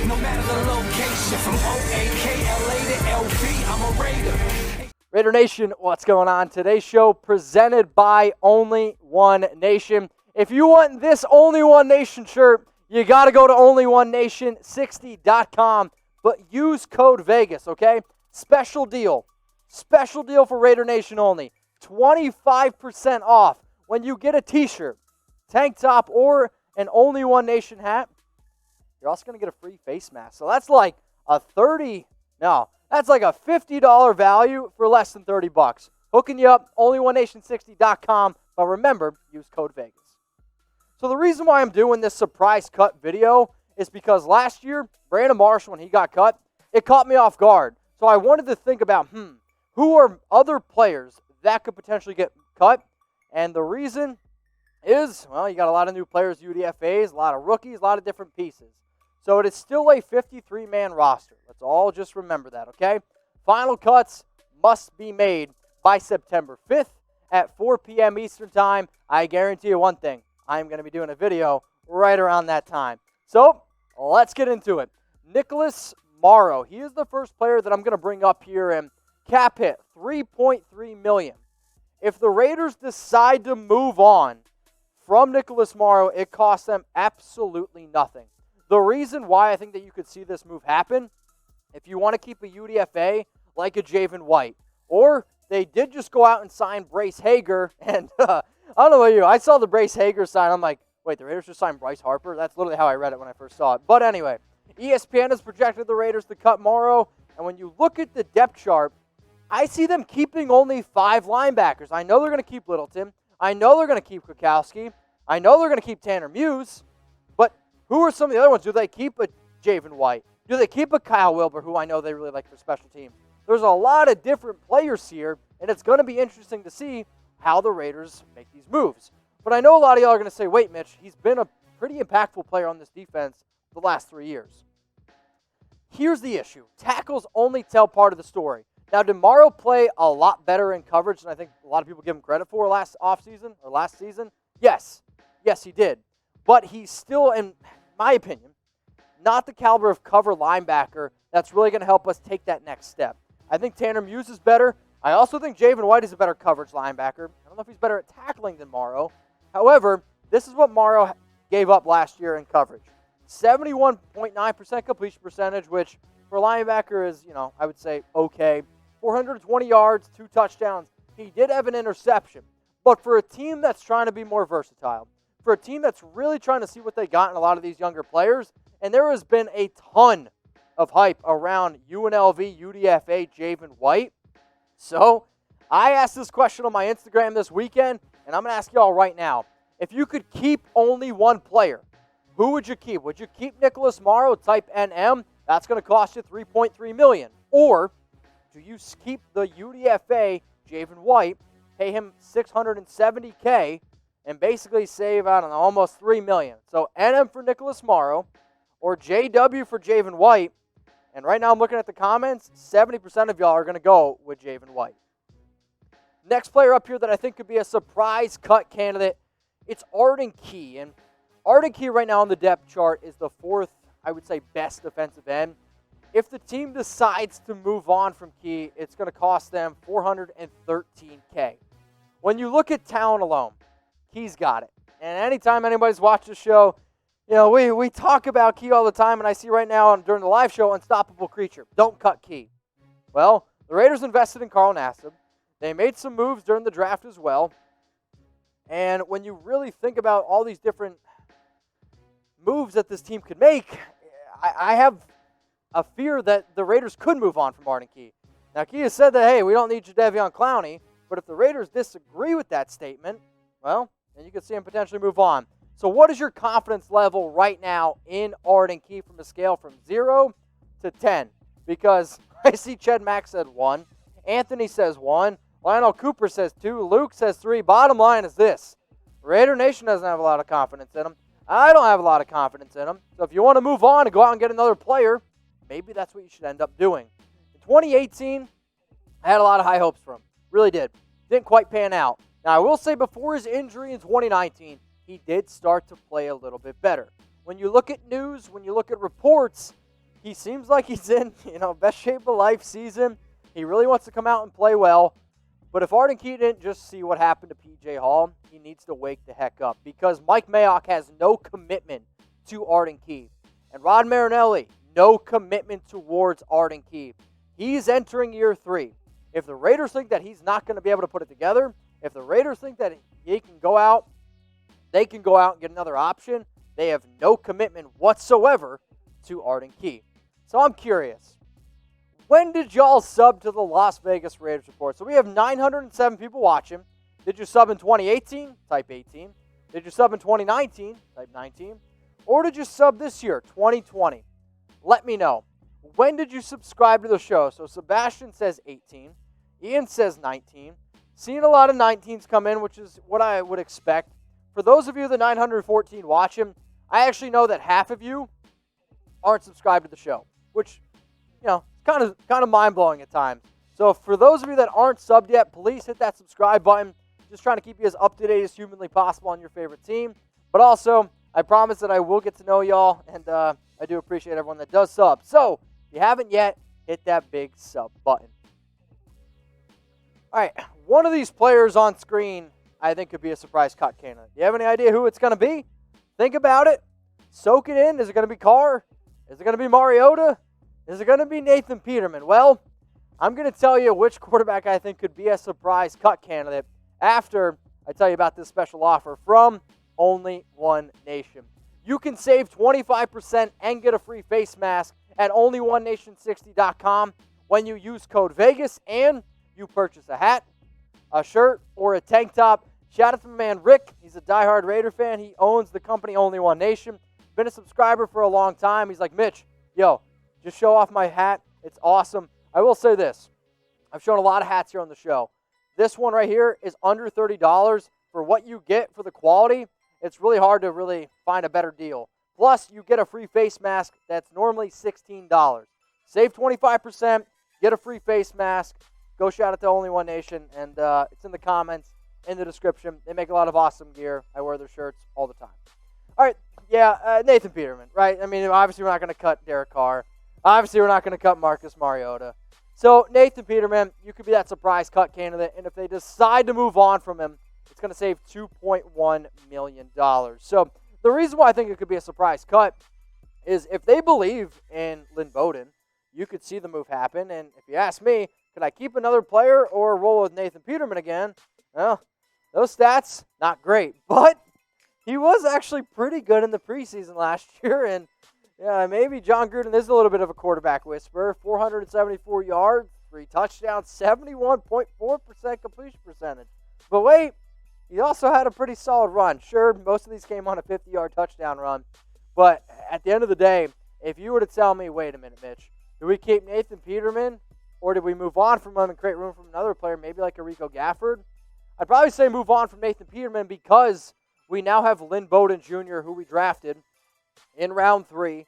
no matter the location. From O-A-K-L-A to LV, I'm a Raider. Raider Nation, what's going on? Today's show presented by Only One Nation. If you want this Only One Nation shirt, you got to go to onlyonenation60.com, but use code Vegas, okay? Special deal for Raider Nation only. 25% off when you get a t-shirt, tank top, or an Only One Nation hat. You're also going to get a free face mask. So that's like a $50 value for less than $30. Hooking you up, onlyonenation60.com, but remember, use code Vegas. So the reason why I'm doing this surprise cut video is because last year, Brandon Marshall, when he got cut, it caught me off guard. So I wanted to think about, who are other players that could potentially get cut? And the reason is, well, you got a lot of new players, UDFAs, a lot of rookies, a lot of different pieces. So it is still a 53-man roster. Let's all just remember that, okay? Final cuts must be made by September 5th at 4 p.m. Eastern Time. I guarantee you one thing. I'm going to be doing a video right around that time. So let's get into it. Nicholas Morrow. He is the first player that I'm going to bring up here, and cap hit, $3.3 million. If the Raiders decide to move on from Nicholas Morrow, it costs them absolutely nothing. The reason why I think that you could see this move happen, if you want to keep a UDFA like a Javin White, or they did just go out and sign Bryce Hager, and I don't know about you, I saw the Bryce Hager sign, I'm like, wait, the Raiders just signed Bryce Harper? That's literally how I read it when I first saw it. But anyway, ESPN has projected the Raiders to cut Morrow, and when you look at the depth chart, I see them keeping only 5 linebackers. I know they're going to keep Littleton. I know they're going to keep Kwiatkowski. I know they're going to keep Tanner Muse. But who are some of the other ones? Do they keep a Javin White? Do they keep a Kyle Wilbur, who I know they really like for special teams? There's a lot of different players here, and it's going to be interesting to see how the Raiders make these moves. But I know a lot of y'all are going to say, wait, Mitch, he's been a pretty impactful player on this defense the last 3 years. Here's the issue. Tackles only tell part of the story. Now, did Morrow play a lot better in coverage than I think a lot of people give him credit for last season? Yes. Yes, he did. But he's still, in my opinion, not the caliber of cover linebacker that's really going to help us take that next step. I think Tanner Muse is better. I also think Javin White is a better coverage linebacker. I don't know if he's better at tackling than Morrow. However, this is what Morrow gave up last year in coverage. 71.9% completion percentage, which for a linebacker is, I would say okay. 420 yards, 2 touchdowns. He did have an interception. But for a team that's trying to be more versatile, for a team that's really trying to see what they got in a lot of these younger players, and there has been a ton of hype around UNLV, UDFA, Javin White. So I asked this question on my Instagram this weekend, and I'm going to ask y'all right now. If you could keep only one player, who would you keep? Would you keep Nicholas Morrow, type NM? That's going to cost you $3.3 million. Or do you keep the UDFA, Javin White, pay him $670K, and basically save, almost $3 million? So NM for Nicholas Morrow, or JW for Javin White. And right now I'm looking at the comments, 70% of y'all are going to go with Javin White. Next player up here that I think could be a surprise cut candidate, it's Arden Key. And Arden Key right now on the depth chart is the 4th, I would say, best defensive end. If the team decides to move on from Key, it's going to cost them $413K. When you look at talent alone, Key's got it. And anytime anybody's watched the show, we talk about Key all the time, and I see right now during the live show, Unstoppable Creature. Don't cut Key. Well, the Raiders invested in Carl Nassib. They made some moves during the draft as well. And when you really think about all these different moves that this team could make, I have a fear that the Raiders could move on from Arden Key. Now, Key has said that, hey, we don't need Jadeveon Clowney, but if the Raiders disagree with that statement, well, then you could see him potentially move on. So what is your confidence level right now in Arden Key from a scale from 0 to 10? Because I see Ched Mack said 1, Anthony says 1, Lionel Cooper says 2, Luke says 3. Bottom line is this. Raider Nation doesn't have a lot of confidence in him. I don't have a lot of confidence in him. So if you want to move on and go out and get another player, maybe that's what you should end up doing. In 2018, I had a lot of high hopes for him. Really did. Didn't quite pan out. Now, I will say before his injury in 2019, he did start to play a little bit better. When you look at news, when you look at reports, he seems like he's in, best shape of life season. He really wants to come out and play well. But if Arden Key didn't just see what happened to P.J. Hall, he needs to wake the heck up because Mike Mayock has no commitment to Arden Key. And Rod Marinelli, no commitment towards Arden Key. He's entering year 3. If the Raiders think that he's not going to be able to put it together, if the Raiders think that they can go out and get another option, they have no commitment whatsoever to Arden Key. So I'm curious. When did y'all sub to the Las Vegas Raiders report? So we have 907 people watching. Did you sub in 2018? Type 18. Did you sub in 2019? Type 19. Or did you sub this year, 2020? Let me know. When did you subscribe to the show? So Sebastian says 18. Ian says 19. Seeing a lot of 19s come in, which is what I would expect. For those of you, the 914 watching, I actually know that half of you aren't subscribed to the show, which, kind of mind-blowing at times. So for those of you that aren't subbed yet, please hit that subscribe button. Just trying to keep you as up-to-date as humanly possible on your favorite team. But also, I promise that I will get to know y'all, and I do appreciate everyone that does sub. So if you haven't yet, hit that big sub button. All right, one of these players on screen I think could be a surprise cut candidate. Do you have any idea who it's going to be? Think about it. Soak it in. Is it going to be Carr? Is it going to be Mariota? Is it going to be Nathan Peterman? Well, I'm going to tell you which quarterback I think could be a surprise cut candidate after I tell you about this special offer from Only One Nation. You can save 25% and get a free face mask at onlyoneNation60.com when you use code Vegas and you purchase a hat, a shirt, or a tank top. Shout out to my man Rick. He's a diehard Raider fan. He owns the company Only One Nation. Been a subscriber for a long time. He's like, Mitch, just show off my hat. It's awesome. I will say this. I've shown a lot of hats here on the show. This one right here is under $30 for what you get for the quality. It's really hard to really find a better deal. Plus, you get a free face mask that's normally $16. Save 25%, get a free face mask. Go shout out to Only One Nation, and it's in the comments, in the description. They make a lot of awesome gear. I wear their shirts all the time. All right, Nathan Peterman, right? I mean, obviously we're not going to cut Derek Carr. Obviously we're not going to cut Marcus Mariota. So Nathan Peterman, you could be that surprise cut candidate, and if they decide to move on from him, it's going to save $2.1 million. So the reason why I think it could be a surprise cut is if they believe in Lynn Bowden, you could see the move happen. And if you ask me, could I keep another player or roll with Nathan Peterman again? Well, those stats, not great. But he was actually pretty good in the preseason last year. And maybe John Gruden is a little bit of a quarterback whisperer. 474 yards, 3 touchdowns, 71.4% completion percentage. But wait, he also had a pretty solid run. Sure, most of these came on a 50-yard touchdown run. But at the end of the day, if you were to tell me, wait a minute, Mitch, do we keep Nathan Peterman or did we move on from him and create room for another player, maybe like a RICO GAFFORD? I'd probably say move on from Nathan Peterman because we now have Lynn Bowden Jr., who we drafted in round 3,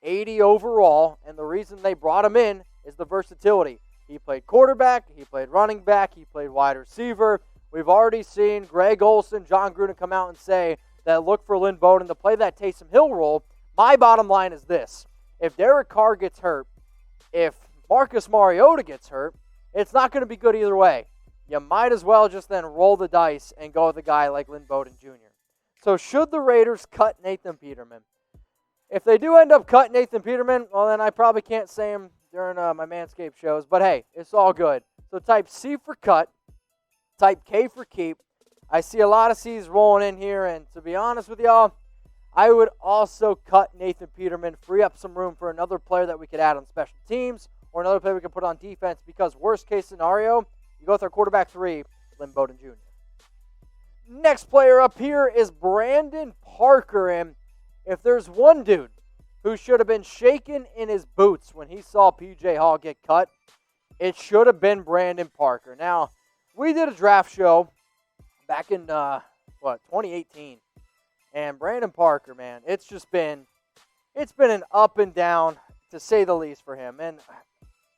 80 overall, and the reason they brought him in is the versatility. He played quarterback, he played running back, he played wide receiver. We've already seen Greg Olsen, John Gruden come out and say that look for Lynn Bowden to play that Taysom Hill role. My bottom line is this. If Derek Carr gets hurt, if Marcus Mariota gets hurt, it's not going to be good either way. You might as well just then roll the dice and go with a guy like Lynn Bowden Jr. So should the Raiders cut Nathan Peterman? If they do end up cutting Nathan Peterman, well, then I probably can't say him during my Manscaped shows. But hey, it's all good. So type C for cut. Type K for keep. I see a lot of C's rolling in here, and to be honest with y'all, I would also cut Nathan Peterman, free up some room for another player that we could add on special teams or another player we could put on defense because worst case scenario, you go with our quarterback 3, Lynn Bowden Jr. Next player up here is Brandon Parker, and if there's one dude who should have been shaken in his boots when he saw P.J. Hall get cut, it should have been Brandon Parker. Now, we did a draft show back in, 2018. And Brandon Parker, man, it's been an up and down, to say the least, for him. And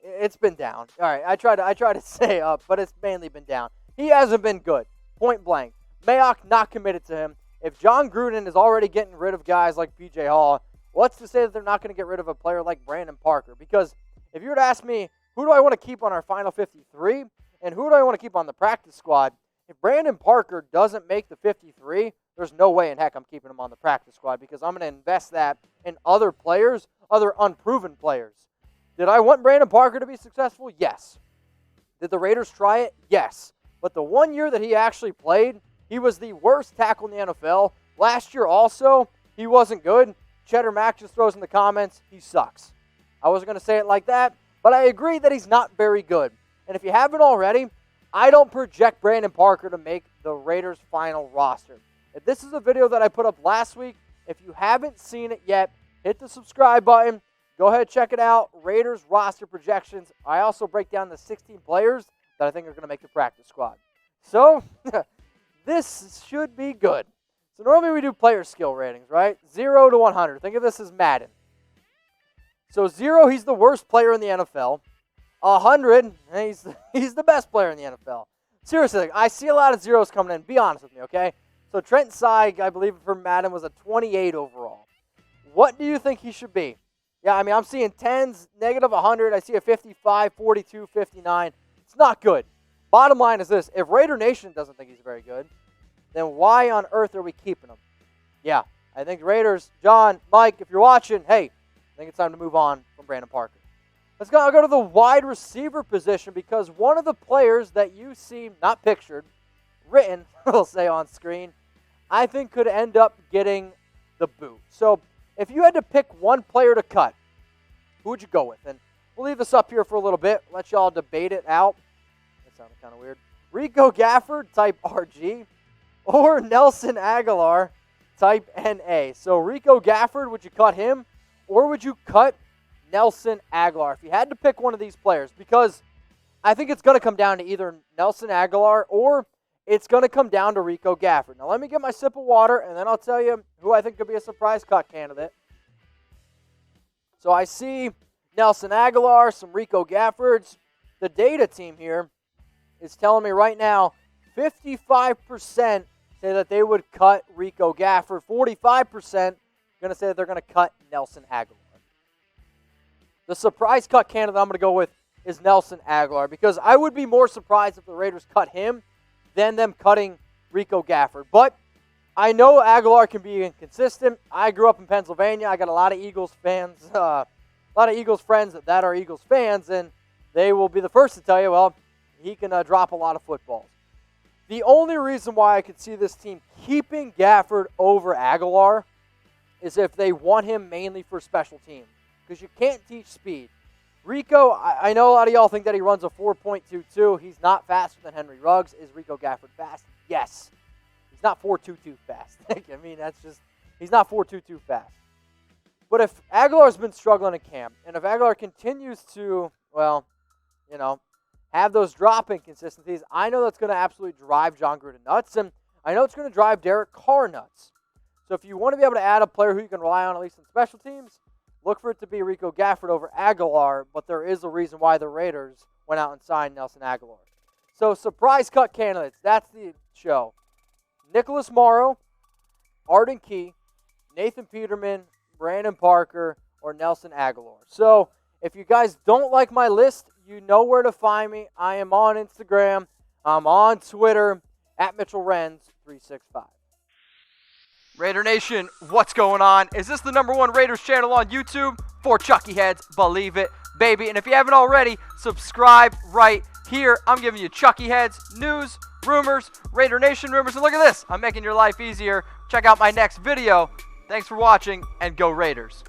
it's been down. All right, I try to say up, but it's mainly been down. He hasn't been good, point blank. Mayock not committed to him. If John Gruden is already getting rid of guys like P.J. Hall, What's to say that they're not going to get rid of a player like Brandon Parker? Because if you were to ask me, who do I want to keep on our final 53 and who do I want to keep on the practice squad, if Brandon Parker doesn't make the 53, there's no way in heck I'm keeping him on the practice squad because I'm going to invest that in other players, other unproven players. Did I want Brandon Parker to be successful? Yes. Did the Raiders try it? Yes. But the 1 year that he actually played, he was the worst tackle in the NFL. Last year also, he wasn't good. Cheddar Mac just throws in the comments, he sucks. I wasn't going to say it like that, but I agree that he's not very good. And if you haven't already, I don't project Brandon Parker to make the Raiders' final roster. If this is a video that I put up last week, if you haven't seen it yet, hit the subscribe button. Go ahead, check it out. Raiders roster projections. I also break down the 16 players that I think are going to make the practice squad. So, this should be good. So normally we do player skill ratings, right? 0 to 100. Think of this as Madden. So 0, he's the worst player in the NFL. 100, he's the best player in the NFL. Seriously, I see a lot of zeros coming in. Be honest with me, okay? So Trent Seig, I believe for Madden, was a 28 overall. What do you think he should be? Yeah, I mean, I'm seeing 10s, negative 100. I see a 55, 42, 59. It's not good. Bottom line is this. If Raider Nation doesn't think he's very good, then why on earth are we keeping him? Yeah, I think Raiders, John, Mike, if you're watching, hey, I think it's time to move on from Brandon Parker. I'll go to the wide receiver position because one of the players that you see, not pictured, written, we'll say on screen, I think could end up getting the boot. So if you had to pick one player to cut, who would you go with? And we'll leave this up here for a little bit, let y'all debate it out. That sounded kind of weird. RICO GAFFORD, type RG, or Nelson Agholor, type NA. So RICO GAFFORD, would you cut him, or would you cut Nelson Agholor? If you had to pick one of these players, because I think it's going to come down to either Nelson Agholor or it's going to come down to RICO GAFFORD. Now let me get my sip of water, and then I'll tell you who I think could be a surprise cut candidate. So I see Nelson Agholor, some RICO GAFFORDs. The data team here is telling me right now 55% say that they would cut RICO GAFFORD. 45% going to say that they're going to cut Nelson Agholor. The surprise cut candidate I'm going to go with is Nelson Agholor because I would be more surprised if the Raiders cut him than them cutting RICO GAFFORD. But I know Agholor can be inconsistent. I grew up in Pennsylvania. I got a lot of Eagles fans, a lot of Eagles friends that are Eagles fans, and they will be the first to tell you, well, he can drop a lot of footballs. The only reason why I could see this team keeping GAFFORD over Agholor is if they want him mainly for special teams. Because you can't teach speed. RICO, I know a lot of y'all think that he runs a 4.22. He's not faster than Henry Ruggs. Is RICO GAFFORD fast? Yes. He's not 4.22 fast. I mean, he's not 4.22 fast. But if Agholor's been struggling in camp, and if Agholor continues to, well, have those drop inconsistencies, I know that's going to absolutely drive John Gruden nuts, and I know it's going to drive Derek Carr nuts. So if you want to be able to add a player who you can rely on at least in special teams, look for it to be RICO GAFFORD over Agholor, but there is a reason why the Raiders went out and signed Nelson Agholor. So surprise cut candidates, that's the show. Nicholas Morrow, Arden Key, Nathan Peterman, Brandon Parker, or Nelson Agholor. So if you guys don't like my list, you know where to find me. I am on Instagram. I'm on Twitter, at Mitchell Renz 365. Raider Nation, what's going on? Is this the #1 Raiders channel on YouTube? For Chucky Heads, believe it, baby. And if you haven't already, subscribe right here. I'm giving you Chucky Heads, news, rumors, Raider Nation rumors. And look at this, I'm making your life easier. Check out my next video. Thanks for watching, and go Raiders.